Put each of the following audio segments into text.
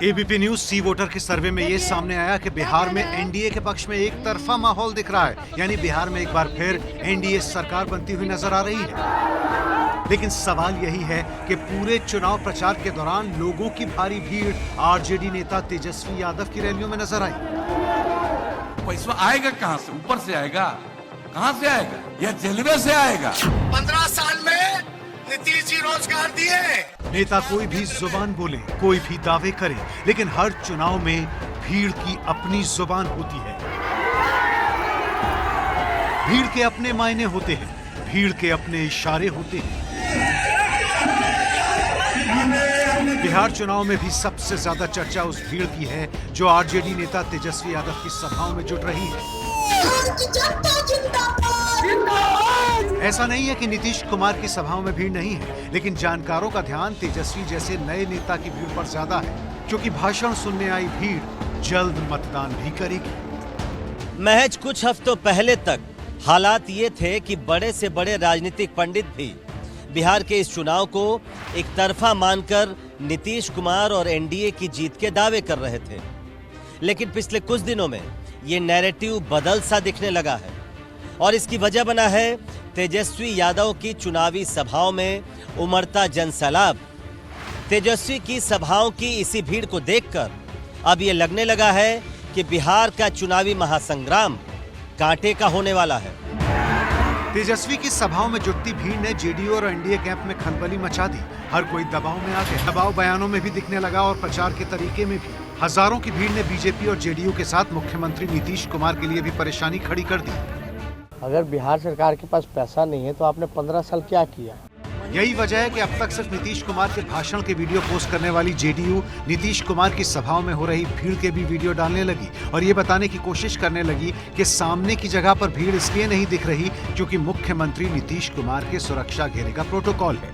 ABP news सी voter के सर्वे में ये सामने आया कि बिहार में एनडीए के पक्ष में एक तरफा माहौल दिख रहा है, यानी बिहार में एक बार फिर एनडीए सरकार बनती हुई नजर आ रही है। लेकिन सवाल यही है कि पूरे चुनाव प्रचार के दौरान लोगों की भारी भीड़ आरजेडी नेता तेजस्वी यादव की रैलियों में नजर आई। पैसा आएगा कहां से? ऊपर से आएगा? कहां से आएगा? या जलवे से आएगा? 15 साल में नीतीश जी रोजगार दिए। नेता कोई भी जुबान बोले, कोई भी दावे करे, लेकिन हर चुनाव में भीड़ की अपनी जुबान होती है। भीड़ के अपने मायने होते हैं, भीड़ के अपने इशारे होते हैं। बिहार चुनाव में भी सबसे ज्यादा चर्चा उस भीड़ की है जो आरजेडी नेता तेजस्वी यादव की सभाओं में जुट रही है। ऐसा नहीं है कि नीतीश कुमार की सभाओं में भीड़ नहीं है, लेकिन जानकारों का ध्यान तेजस्वी जैसे नए नेता की भीड़ पर ज्यादा है, क्योंकि भाषण सुनने आई भीड़ जल्द मतदान भी करेगी। महज कुछ हफ्तों पहले तक हालात ये थे कि बड़े से बड़े राजनीतिक पंडित भी बिहार के इस चुनाव को एक तरफा मानकर नीतीश कुमार और एनडीए की जीत के दावे कर रहे थे। लेकिन पिछले कुछ दिनों में ये नैरेटिव बदल सा दिखने लगा है, और इसकी वजह बना है तेजस्वी यादव की चुनावी सभाओं में उमड़ता जनसैलाब। तेजस्वी की सभाओं की इसी भीड़ को देखकर अब ये लगने लगा है कि बिहार का चुनावी महासंग्राम कांटे का होने वाला है। तेजस्वी की सभाओं में जुटती भीड़ ने जेडीयू और एनडीए कैंप में खलबली मचा दी। हर कोई दबाव में आ गया। दबाव बयानों में भी दिखने लगा और प्रचार के तरीके में भी। हजारों की भीड़ ने बीजेपी और जेडीयू के साथ मुख्यमंत्री नीतीश कुमार के लिए भी परेशानी खड़ी कर दी। अगर बिहार सरकार के पास पैसा नहीं है तो आपने 15 साल क्या किया? यही वजह है कि अब तक सिर्फ नीतीश कुमार के भाषण के वीडियो पोस्ट करने वाली जेडीयू नीतीश कुमार की सभाओं में हो रही भीड़ के भी वीडियो डालने लगी और ये बताने की कोशिश करने लगी कि सामने की जगह पर भीड़ इसलिए नहीं दिख रही क्योंकि मुख्यमंत्री नीतीश कुमार के सुरक्षा घेरे का प्रोटोकॉल है।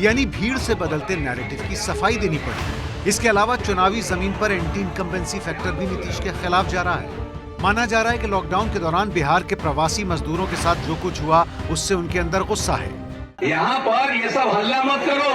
यानी भीड़ से बदलते नैरेटिव की सफाई देनी पड़ी। इसके अलावा चुनावी जमीन पर एंटी इनकम्बेंसी फैक्टर भी नीतीश के खिलाफ जा रहा है। माना जा रहा है कि लॉकडाउन के दौरान बिहार के प्रवासी मजदूरों के साथ जो कुछ हुआ उससे उनके अंदर गुस्सा है। यहाँ पर ये सब हल्ला मत करो।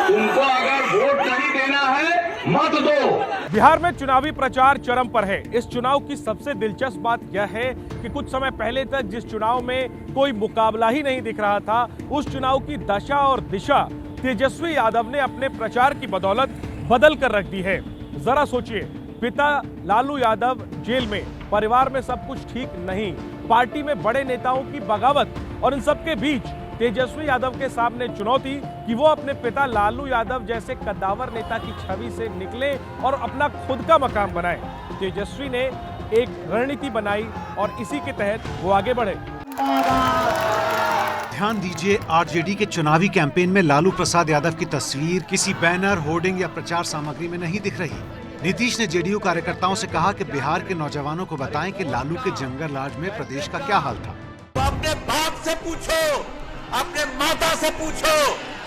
तुमको अगर वोट नहीं देना है मत दो। बिहार में चुनावी प्रचार चरम पर है। इस चुनाव की सबसे दिलचस्प बात यह है कि कुछ समय पहले तक जिस चुनाव में कोई मुकाबला ही नहीं दिख रहा था, उस चुनाव की दशा और दिशा तेजस्वी यादव ने अपने प्रचार की बदौलत बदल कर रख दी है। जरा सोचिए, पिता लालू यादव जेल में, परिवार में सब कुछ ठीक नहीं, पार्टी में बड़े नेताओं की बगावत, और इन सब के बीच तेजस्वी यादव के सामने चुनौती कि वो अपने पिता लालू यादव जैसे कद्दावर नेता की छवि से निकले और अपना खुद का मकाम बनाए। तेजस्वी ने एक रणनीति बनाई और इसी के तहत वो आगे बढ़े। ध्यान दीजिए, आरजेडी के चुनावी कैंपेन में लालू प्रसाद यादव की तस्वीर किसी बैनर, होर्डिंग या प्रचार सामग्री में नहीं दिख रही। नीतीश ने जेडीयू कार्यकर्ताओं से कहा कि बिहार के नौजवानों को बताएं कि लालू के जंगल राज में प्रदेश का क्या हाल था। अपने बाप से पूछो, अपने माता से पूछो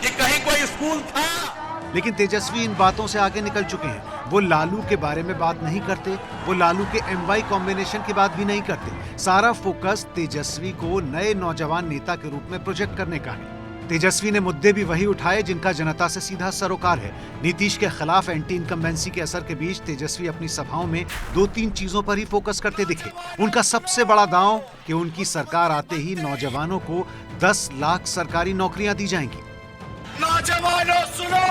कि कहीं कोई स्कूल था। लेकिन तेजस्वी इन बातों से आगे निकल चुके हैं। वो लालू के बारे में बात नहीं करते, वो लालू के एमवाई कॉम्बिनेशन की बात भी नहीं करते। सारा फोकस तेजस्वी को नए नौजवान नेता के रूप में प्रोजेक्ट करने का है। तेजस्वी ने मुद्दे भी वही उठाए जिनका जनता से सीधा सरोकार है। नीतीश के खिलाफ एंटी इनकम्बेंसी के असर के बीच तेजस्वी अपनी सभाओं में 2-3 चीजों पर ही फोकस करते दिखे। उनका सबसे बड़ा दांव कि उनकी सरकार आते ही नौजवानों को 10 लाख सरकारी नौकरियां दी जाएंगी। नौजवानों सुनो,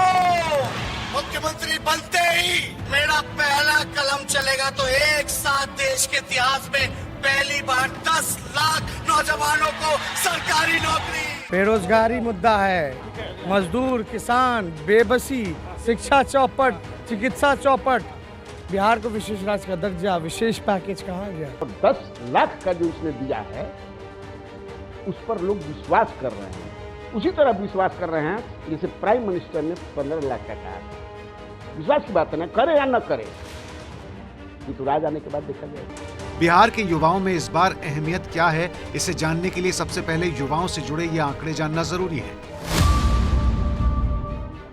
मुख्यमंत्री बनते ही मेरा पहला कलम चलेगा तो एक साथ देश के इतिहास में पहली बार 10 लाख नौजवानों को सरकारी नौकरी। बेरोजगारी मुद्दा है, मजदूर, किसान, बेबसी, शिक्षा चौपट, चिकित्सा चौपट। बिहार को विशेष राज्य का दर्जा, विशेष पैकेज कहाँ गया? 10 लाख का जो उसने दिया है उस पर लोग विश्वास कर रहे हैं। उसी तरह विश्वास कर रहे हैं जैसे प्राइम मिनिस्टर ने 15 लाख का कहा। विश्वास की बात है ना, करे या न करे, ये तो राज आने के बाद देखा जाएगा। बिहार के युवाओं में इस बार अहमियत क्या है, इसे जानने के लिए सबसे पहले युवाओं से जुड़े ये आंकड़े जानना जरूरी है।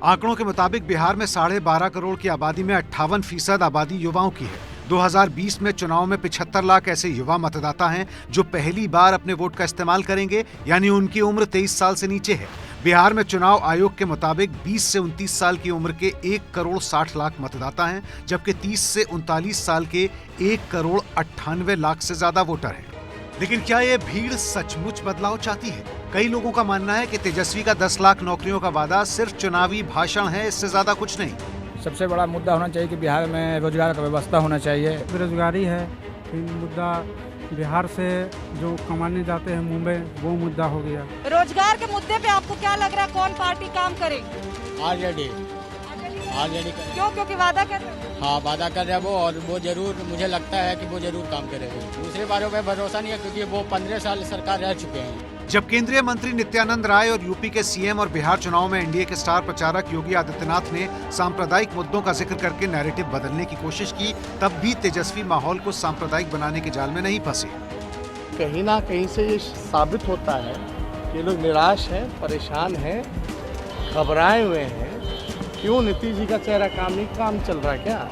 आंकड़ों के मुताबिक बिहार में 12.5 करोड़ की आबादी में 58% आबादी युवाओं की है। 2020 में चुनाव में 75 लाख ऐसे युवा मतदाता हैं जो पहली बार अपने वोट का इस्तेमाल करेंगे, यानी उनकी उम्र 23 साल से नीचे है। बिहार में चुनाव आयोग के मुताबिक 20 से 29 साल की उम्र के 1 करोड़ 60 लाख मतदाता हैं, जबकि 30 से 39 साल के 1 करोड़ 98 लाख से ज्यादा वोटर हैं। लेकिन क्या ये भीड़ सचमुच बदलाव चाहती है? कई लोगों का मानना है कि तेजस्वी का 10 लाख नौकरियों का वादा सिर्फ चुनावी भाषण है, इससे ज्यादा कुछ नहीं। सबसे बड़ा मुद्दा होना चाहिए कि बिहार में रोजगार का व्यवस्था होना चाहिए। बेरोजगारी है, मुद्दा बिहार से जो कमाने जाते हैं मुंबई, वो मुद्दा हो गया। रोजगार के मुद्दे पे आपको क्या लग रहा है कौन पार्टी काम करेगी? आरजेडी क्यों? क्योंकि वादा कर रहे हैं। हाँ, वादा कर रहे हैं वो, और वो जरूर, मुझे लगता है कि वो जरूर काम करेगी। दूसरे बारों पे भरोसा नहीं है क्योंकि वो 15 साल सरकार रह चुके हैं। जब केंद्रीय मंत्री नित्यानंद राय और यूपी के सीएम और बिहार चुनाव में एनडीए के स्टार प्रचारक योगी आदित्यनाथ ने सांप्रदायिक मुद्दों का जिक्र करके नैरेटिव बदलने की कोशिश की, तब भी तेजस्वी माहौल को सांप्रदायिक बनाने के जाल में नहीं फंसे। कहीं ना कहीं से ये साबित होता है कि लोग निराश हैं, परेशान हैं, घबराए हुए हैं। क्यों? नीतीश जी का चेहरा काम चल रहा है क्या?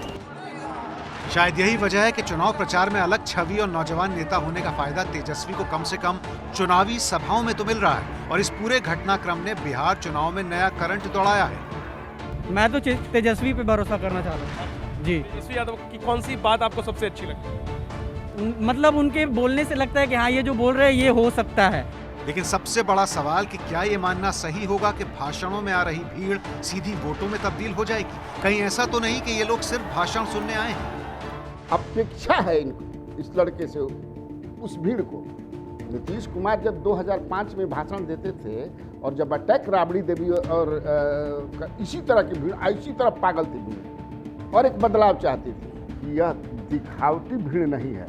शायद यही वजह है कि चुनाव प्रचार में अलग छवि और नौजवान नेता होने का फायदा तेजस्वी को कम से कम चुनावी सभाओं में तो मिल रहा है, और इस पूरे घटनाक्रम ने बिहार चुनाव में नया करंट दौड़ाया है। मैं तो तेजस्वी पे भरोसा करना चाहता हूँ जी। तेजस्वी यादव की कौन सी बात आपको सबसे अच्छी लगती है? मतलब उनके बोलने से लगता है कि हाँ, ये जो बोल रहे हैं ये हो सकता है। लेकिन सबसे बड़ा सवाल कि क्या ये मानना सही होगा कि भाषणों में आ रही भीड़ सीधी वोटों में तब्दील हो जाएगी? कहीं ऐसा तो नहीं कि ये लोग सिर्फ भाषण सुनने आए हैं? अपेक्षा है इस लड़के से उस भीड़ को। नीतीश कुमार जब 2005 में भाषण देते थे और जब अटैक राबड़ी देवी और इसी तरह की भीड़, इसी तरह पागल थी भीड़, और एक बदलाव चाहती थी। यह दिखावटी भीड़ नहीं है,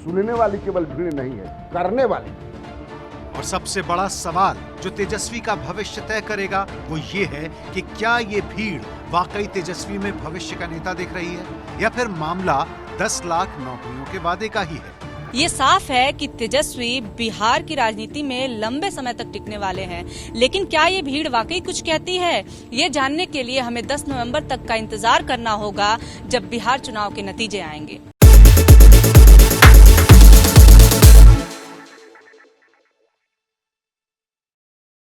सुनने वाली केवल भीड़ नहीं है, करने वाली। और सबसे बड़ा सवाल जो तेजस्वी का भविष्य तय करेगा वो ये है कि क्या ये भीड़ वाकई तेजस्वी में भविष्य का नेता दिख रही है, या फिर मामला 10 लाख नौकरियों के वादे का ही है। ये साफ है कि तेजस्वी बिहार की राजनीति में लंबे समय तक टिकने वाले हैं, लेकिन क्या ये भीड़ वाकई कुछ कहती है? ये जानने के लिए हमें 10 नवंबर तक का इंतजार करना होगा, जब बिहार चुनाव के नतीजे आएंगे।